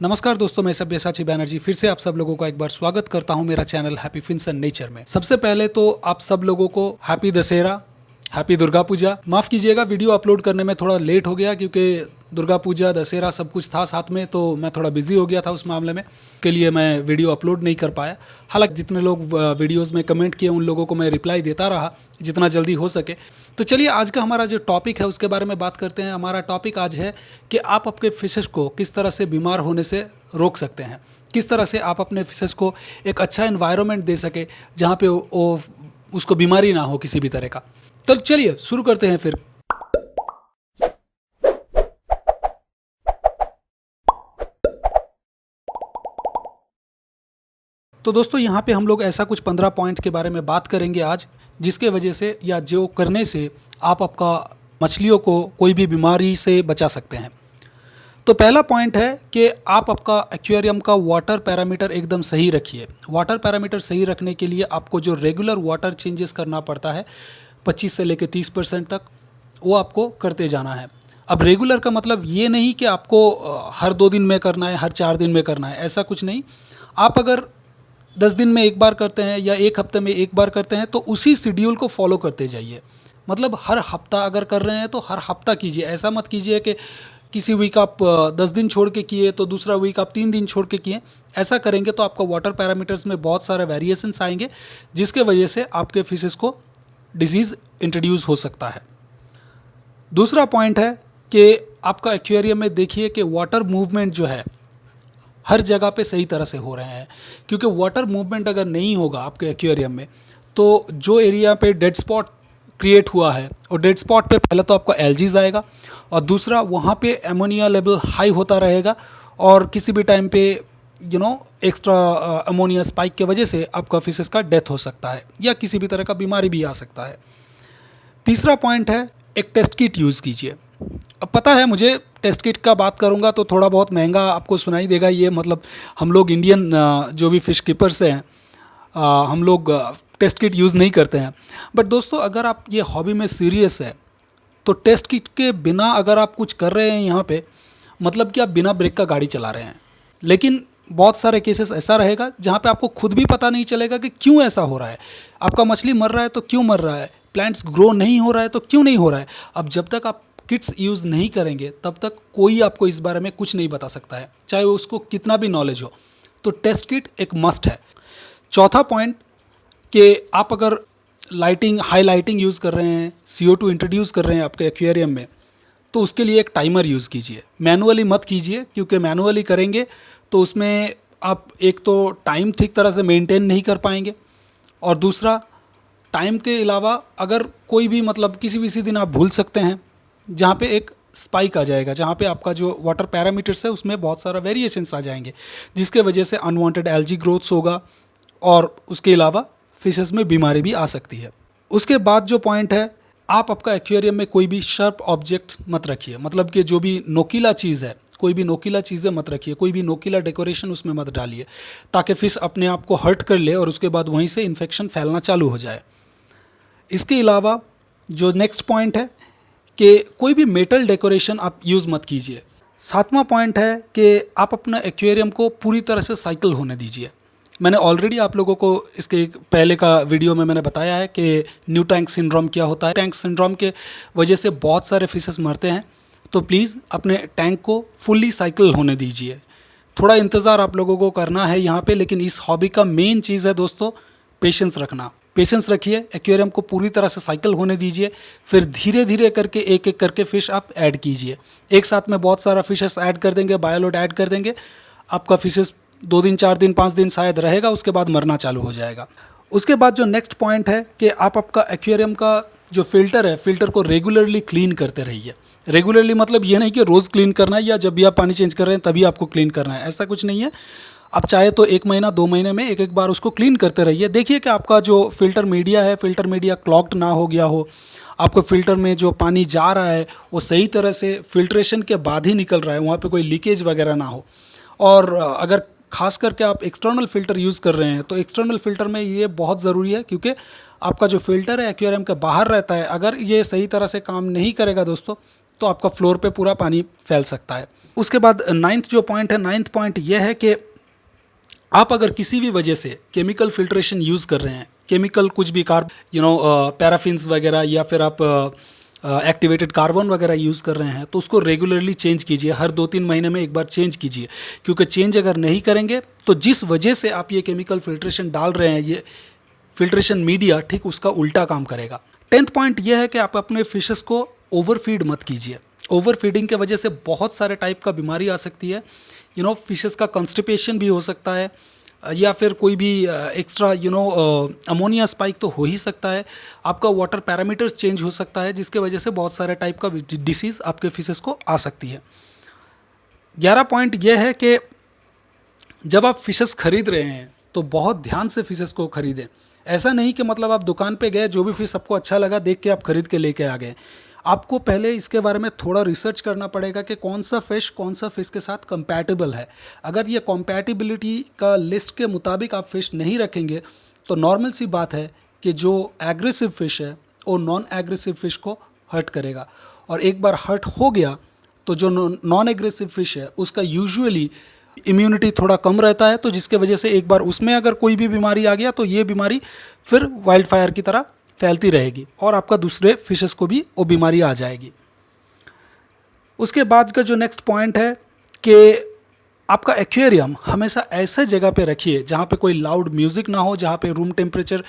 नमस्कार दोस्तों, मैं सब्यसाची बैनर्जी फिर से आप सब लोगों का एक बार स्वागत करता हूं मेरा channel happy fins and nature में। सबसे पहले तो आप सब लोगों को हैप्पी दशहरा, हैप्पी दुर्गा पूजा। माफ़ कीजिएगा, वीडियो अपलोड करने में थोड़ा लेट हो गया क्योंकि दुर्गा पूजा दशहरा सब कुछ था साथ में, तो मैं थोड़ा बिजी हो गया था उस मामले में, के लिए मैं वीडियो अपलोड नहीं कर पाया। हालांकि जितने लोग वीडियोस में कमेंट किए उन लोगों को मैं रिप्लाई देता रहा जितना जल्दी हो सके। तो चलिए आज का हमारा जो टॉपिक है उसके बारे में बात करते हैं। हमारा टॉपिक आज है कि आप अपने फिशेस को किस तरह से बीमार होने से रोक सकते हैं, किस तरह से आप अपने फिशेस को एक अच्छा एनवायरनमेंट दे सके जहाँ पे उसको बीमारी ना हो किसी भी तरह का। तो चलिए शुरू करते हैं फिर। तो दोस्तों यहाँ पे हम लोग ऐसा कुछ 15 पॉइंट के बारे में बात करेंगे आज, जिसके वजह से या जो करने से आप आपका मछलियों को कोई भी बीमारी से बचा सकते हैं। तो पहला पॉइंट है कि आप आपका एक्वेरियम का वाटर पैरामीटर एकदम सही रखिए। वाटर पैरामीटर सही रखने के लिए आपको जो रेगुलर वाटर चेंजेस करना पड़ता है 25 से लेकर 30% तक, वो आपको करते जाना है। अब रेगुलर का मतलब ये नहीं कि आपको हर 2 दिन में करना है, हर 4 दिन में करना है, ऐसा कुछ नहीं। आप अगर 10 दिन में एक बार करते हैं या एक हफ्ते में एक बार करते हैं तो उसी शेड्यूल को फॉलो करते जाइए। मतलब हर हफ्ता अगर कर रहे हैं तो हर हफ्ता कीजिए। ऐसा मत कीजिए कि किसी वीक आप 10 दिन छोड़ के किए तो दूसरा वीक आप 3 दिन छोड़ के किए। ऐसा करेंगे तो आपका वाटर पैरामीटर्स में बहुत सारे वेरिएशंस आएंगे, जिसके वजह से आपके फिशेस को डिजीज़ इंट्रोड्यूस हो सकता है। दूसरा पॉइंट है कि आपका एक्वेरियम में देखिए कि वाटर मूवमेंट जो है हर जगह पे सही तरह से हो रहे हैं, क्योंकि वाटर मूवमेंट अगर नहीं होगा आपके एक्वेरियम में तो जो एरिया पे डेड स्पॉट क्रिएट हुआ है, और डेड स्पॉट पे पहले तो आपका एल्जीज आएगा और दूसरा वहाँ पे अमोनिया लेवल हाई होता रहेगा और किसी भी टाइम पे एक्स्ट्रा अमोनिया स्पाइक की वजह से आपका फिशेस का डेथ हो सकता है या किसी भी तरह का बीमारी भी आ सकता है। तीसरा पॉइंट है, एक टेस्ट किट यूज़ कीजिए। अब पता है मुझे टेस्ट किट का बात करूंगा तो थोड़ा बहुत महंगा आपको सुनाई देगा। ये मतलब हम लोग इंडियन जो भी फ़िश कीपर्स हैं हम लोग टेस्ट किट यूज़ नहीं करते हैं। बट दोस्तों अगर आप ये हॉबी में सीरियस है तो टेस्ट किट के बिना अगर आप कुछ कर रहे हैं यहाँ पे, मतलब कि आप बिना ब्रेक का गाड़ी चला रहे हैं। लेकिन बहुत सारे केसेस ऐसा रहेगा जहाँ पे आपको खुद भी पता नहीं चलेगा कि क्यों ऐसा हो रहा है। आपका मछली मर रहा है तो क्यों मर रहा है, प्लांट्स ग्रो नहीं हो रहा है तो क्यों नहीं हो रहा है। अब जब तक आप किट्स यूज़ नहीं करेंगे तब तक कोई आपको इस बारे में कुछ नहीं बता सकता है, चाहे वो उसको कितना भी नॉलेज हो। तो टेस्ट किट एक मस्ट है। चौथा पॉइंट कि आप अगर हाई लाइटिंग यूज़ कर रहे हैं, CO2 इंट्रोड्यूस कर रहे हैं आपके एक्वेरियम में, तो उसके लिए एक टाइमर यूज़ कीजिए। मैनुअली मत कीजिए, क्योंकि मैनुअली करेंगे तो उसमें आप एक तो टाइम ठीक तरह से मेंटेन नहीं कर पाएंगे, और दूसरा टाइम के अलावा अगर कोई भी मतलब किसी दिन आप भूल सकते हैं जहाँ पे एक स्पाइक आ जाएगा, जहाँ पे आपका जो वाटर पैरामीटर्स है उसमें बहुत सारा वेरिएशंस आ जाएंगे, जिसके वजह से अनवांटेड एल्गी ग्रोथ्स होगा और उसके अलावा फिशेस में बीमारी भी आ सकती है। उसके बाद जो पॉइंट है, आप आपका एक्वेरियम में कोई भी शार्प ऑब्जेक्ट मत रखिए। मतलब कि जो भी नोकीला चीज़ है, कोई भी नोकीला चीज़ें मत रखिए, कोई भी नोकीला डेकोरेशन उसमें मत डालिए, ताकि फिश अपने आप को हर्ट कर ले और उसके बाद वहीं से इन्फेक्शन फैलना चालू हो जाए। इसके अलावा जो नेक्स्ट पॉइंट है कि कोई भी मेटल डेकोरेशन आप यूज़ मत कीजिए। 7वां पॉइंट है कि आप अपना एक्वेरियम को पूरी तरह से साइकिल होने दीजिए। मैंने ऑलरेडी आप लोगों को इसके पहले का वीडियो में मैंने बताया है कि न्यू टैंक सिंड्रोम क्या होता है। टैंक सिंड्रोम के वजह से बहुत सारे फिशेस मरते हैं, तो प्लीज़ अपने टैंक को फुल्ली साइकिल होने दीजिए। थोड़ा इंतज़ार आप लोगों को करना है यहाँ पे, लेकिन इस हॉबी का मेन चीज़ है दोस्तों पेशेंस रखना। पेशेंस रखिए, एक्वेरियम को पूरी तरह से साइकिल होने दीजिए, फिर धीरे धीरे करके एक एक करके फ़िश आप ऐड कीजिए। एक साथ में बहुत सारा फिशेस ऐड कर देंगे, बायोलोड ऐड कर देंगे, आपका फिशेस 2 दिन 4 दिन 5 दिन शायद रहेगा, उसके बाद मरना चालू हो जाएगा। उसके बाद जो नेक्स्ट पॉइंट है कि आप आपका एक्वेरियम का जो फिल्टर है, फिल्टर को रेगुलरली क्लीन करते रहिए। रेगुलरली मतलब ये नहीं कि रोज़ क्लीन करना है या जब भी आप पानी चेंज कर रहे हैं तभी आपको क्लीन करना है, ऐसा कुछ नहीं है। आप चाहे तो 1 महीना 2 महीने में एक बार उसको क्लीन करते रहिए। देखिए कि आपका जो फ़िल्टर मीडिया है, फ़िल्टर मीडिया क्लॉग्ड ना हो गया हो, आपको फ़िल्टर में जो पानी जा रहा है वो सही तरह से फिल्ट्रेशन के बाद ही निकल रहा है, वहाँ पे कोई लीकेज वगैरह ना हो। और अगर खास करके आप एक्सटर्नल फ़िल्टर यूज़ कर रहे हैं तो एक्सटर्नल फ़िल्टर में ये बहुत ज़रूरी है, क्योंकि आपका जो फ़िल्टर है एक्वेरियम के बाहर रहता है, अगर ये सही तरह से काम नहीं करेगा दोस्तों तो आपका फ्लोर पे पूरा पानी फैल सकता है। उसके बाद नाइन्थ जो पॉइंट है, नाइन्थ पॉइंट यह है कि आप अगर किसी भी वजह से केमिकल फिल्ट्रेशन यूज़ कर रहे हैं, केमिकल कुछ भी पैराफिन्स वगैरह या फिर आप एक्टिवेटेड कार्बन वगैरह यूज़ कर रहे हैं, तो उसको रेगुलरली चेंज कीजिए, हर 2-3 महीने में एक बार चेंज कीजिए। क्योंकि चेंज अगर नहीं करेंगे तो जिस वजह से आप ये केमिकल फिल्ट्रेशन डाल रहे हैं, ये फिल्ट्रेशन मीडिया ठीक उसका उल्टा काम करेगा। 10th पॉइंट यह है कि आप अपने फिशेस को ओवरफीड मत कीजिए। ओवरफीडिंग के वजह से बहुत सारे टाइप का बीमारी आ सकती है। फिशेस का कॉन्स्टिपेशन भी हो सकता है, या फिर कोई भी एक्स्ट्रा अमोनिया स्पाइक तो हो ही सकता है। आपका वाटर पैरामीटर्स चेंज हो सकता है, जिसके वजह से बहुत सारे टाइप का डिसीज़ आपके फिशेस को आ सकती है। 11 पॉइंट यह है कि जब आप फिशेस खरीद रहे हैं तो बहुत ध्यान से फिशेस को खरीदें। ऐसा नहीं कि मतलब आप दुकान पे गए, जो भी फिश आपको अच्छा लगा देख के आप खरीद के लेके आ गए। आपको पहले इसके बारे में थोड़ा रिसर्च करना पड़ेगा कि कौन सा फ़िश के साथ कंपैटिबल है। अगर ये कंपैटिबिलिटी का लिस्ट के मुताबिक आप फ़िश नहीं रखेंगे तो नॉर्मल सी बात है कि जो एग्रेसिव फ़िश है वो नॉन एग्रेसिव फ़िश को हर्ट करेगा, और एक बार हर्ट हो गया तो जो नॉन एग्रेसिव फ़िश है उसका यूजुअली इम्यूनिटी थोड़ा कम रहता है, तो जिसके वजह से एक बार उसमें अगर कोई भी बीमारी आ गया तो ये बीमारी फिर वाइल्ड फायर की तरह फैलती रहेगी और आपका दूसरे फिशेस को भी वो बीमारी आ जाएगी। उसके बाद का जो नेक्स्ट पॉइंट है कि आपका एक्वेरियम हमेशा ऐसे जगह पे रखिए जहाँ पे कोई लाउड म्यूज़िक ना हो, जहाँ पे रूम टेम्परेचर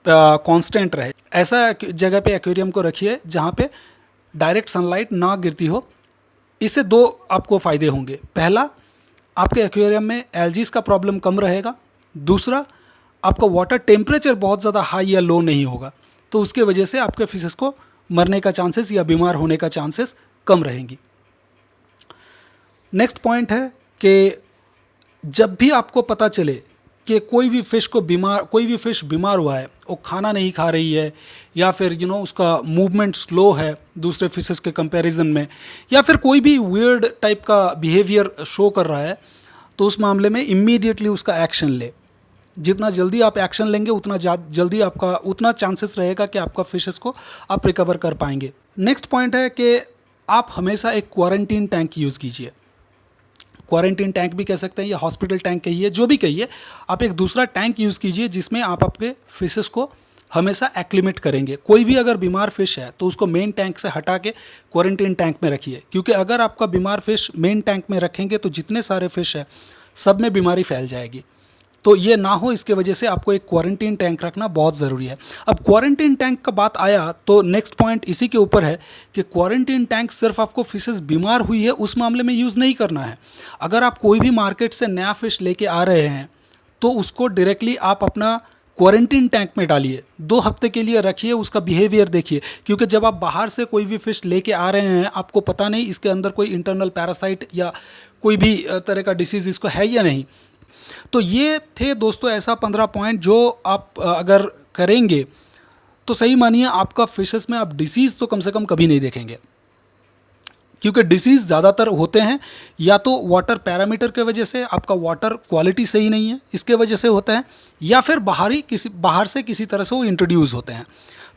कांस्टेंट रहे। ऐसा जगह पे एक्वेरियम को रखिए जहाँ पे डायरेक्ट सनलाइट ना गिरती हो। इससे 2 आपको फ़ायदे होंगे। पहला, आपके एक्वेरियम में एल्जीज का प्रॉब्लम कम रहेगा। दूसरा, आपका वाटर टेम्परेचर बहुत ज़्यादा हाई या लो नहीं होगा, तो उसके वजह से आपके फिशेस को मरने का चांसेस या बीमार होने का चांसेस कम रहेंगी। नेक्स्ट पॉइंट है कि जब भी आपको पता चले कि कोई भी फिश बीमार हुआ है, वो खाना नहीं खा रही है या फिर उसका मूवमेंट स्लो है दूसरे फिशेस के कंपैरिजन में, या फिर कोई भी वियर्ड टाइप का बिहेवियर शो कर रहा है, तो उस मामले में इमीडिएटली उसका एक्शन ले। जितना जल्दी आप एक्शन लेंगे उतना जल्दी आपका उतना चांसेस रहेगा कि आपका फिशेस को आप रिकवर कर पाएंगे। नेक्स्ट पॉइंट है कि आप हमेशा एक क्वारंटीन टैंक यूज़ कीजिए। क्वारंटीन टैंक भी कह सकते हैं या हॉस्पिटल टैंक कहिए, जो भी कहिए, आप एक दूसरा टैंक यूज़ कीजिए जिसमें आप आपके फिशेस को हमेशा एक्लिमेट करेंगे। कोई भी अगर बीमार फिश है तो उसको मेन टैंक से हटा के क्वारंटीन टैंक में रखिए, क्योंकि अगर आपका बीमार फिश मेन टैंक में रखेंगे तो जितने सारे फिश है सब में बीमारी फैल जाएगी। तो ये ना हो, इसके वजह से आपको एक क्वारंटीन टैंक रखना बहुत ज़रूरी है। अब क्वारंटीन टैंक का बात आया तो नेक्स्ट पॉइंट इसी के ऊपर है कि क्वारंटीन टैंक सिर्फ आपको फिशेस बीमार हुई है उस मामले में यूज़ नहीं करना है। अगर आप कोई भी मार्केट से नया फ़िश लेके आ रहे हैं तो उसको डायरेक्टली आप अपना क्वारंटीन टैंक में डालिए, 2 हफ्ते के लिए रखिए, उसका बिहेवियर देखिए। क्योंकि जब आप बाहर से कोई भी फ़िश लेके आ रहे हैं, आपको पता नहीं इसके अंदर कोई इंटरनल पैरासाइट या कोई भी तरह का डिसीज़ इसको है या नहीं। तो ये थे दोस्तों ऐसा 15 पॉइंट जो आप अगर करेंगे तो सही मानिए आपका फिशेस में आप डिसीज़ तो कम से कम कभी नहीं देखेंगे। क्योंकि डिसीज़ ज़्यादातर होते हैं या तो वाटर पैरामीटर के वजह से, आपका वाटर क्वालिटी सही नहीं है इसके वजह से होता है, या फिर बाहर से किसी तरह से वो इंट्रोड्यूस होते हैं।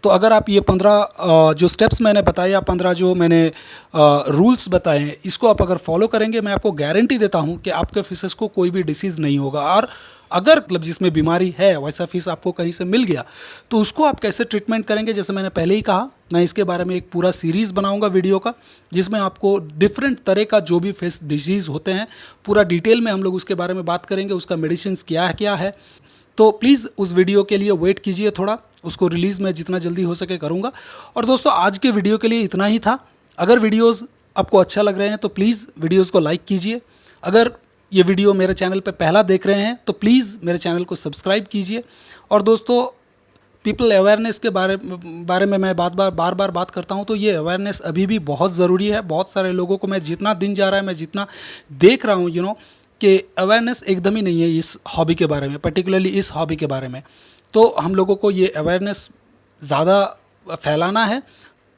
तो अगर आप ये 15 जो स्टेप्स मैंने बताए या 15 जो मैंने रूल्स बताए हैं, इसको आप अगर फॉलो करेंगे, मैं आपको गारंटी देता हूँ कि आपके फिशेस को कोई भी डिसीज़ नहीं होगा। और अगर मतलब जिसमें बीमारी है वैसा फिश आपको कहीं से मिल गया तो उसको आप कैसे ट्रीटमेंट करेंगे, जैसे मैंने पहले ही कहा, मैं इसके बारे में एक पूरा सीरीज़ बनाऊंगा वीडियो का, जिसमें आपको डिफरेंट तरह का जो भी फिश डिजीज़ होते हैं पूरा डिटेल में हम लोग उसके बारे में बात करेंगे, उसका मेडिसिन क्या है। तो प्लीज़ उस वीडियो के लिए वेट कीजिए थोड़ा, उसको रिलीज़ मैं जितना जल्दी हो सके करूँगा। और दोस्तों आज के वीडियो के लिए इतना ही था। अगर वीडियोज़ आपको अच्छा लग रहे हैं तो प्लीज़ वीडियोज़ को लाइक कीजिए। अगर ये वीडियो मेरे चैनल पे पहला देख रहे हैं तो प्लीज़ मेरे चैनल को सब्सक्राइब कीजिए। और दोस्तों पीपल अवेयरनेस के बारे में मैं बार बार बात करता हूँ, तो ये अवेयरनेस अभी भी बहुत ज़रूरी है। बहुत सारे लोगों को मैं जितना दिन जा रहा है, मैं जितना देख रहा हूँ कि अवेयरनेस एकदम ही नहीं है इस हॉबी के बारे में, पर्टिकुलरली इस हॉबी के बारे में। तो हम लोगों को ये अवेयरनेस ज़्यादा फैलाना है,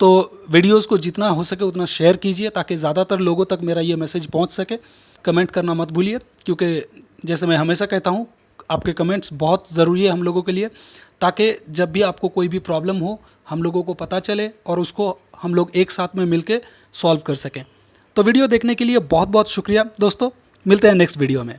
तो वीडियोस को जितना हो सके उतना शेयर कीजिए ताकि ज़्यादातर लोगों तक मेरा ये मैसेज पहुंच सके। कमेंट करना मत भूलिए, क्योंकि जैसे मैं हमेशा कहता हूं, आपके कमेंट्स बहुत ज़रूरी है हम लोगों के लिए, ताकि जब भी आपको कोई भी प्रॉब्लम हो हम लोगों को पता चले और उसको हम लोग एक साथ में मिलके सॉल्व कर सकें। तो वीडियो देखने के लिए बहुत बहुत शुक्रिया दोस्तों, मिलते हैं नेक्स्ट वीडियो में।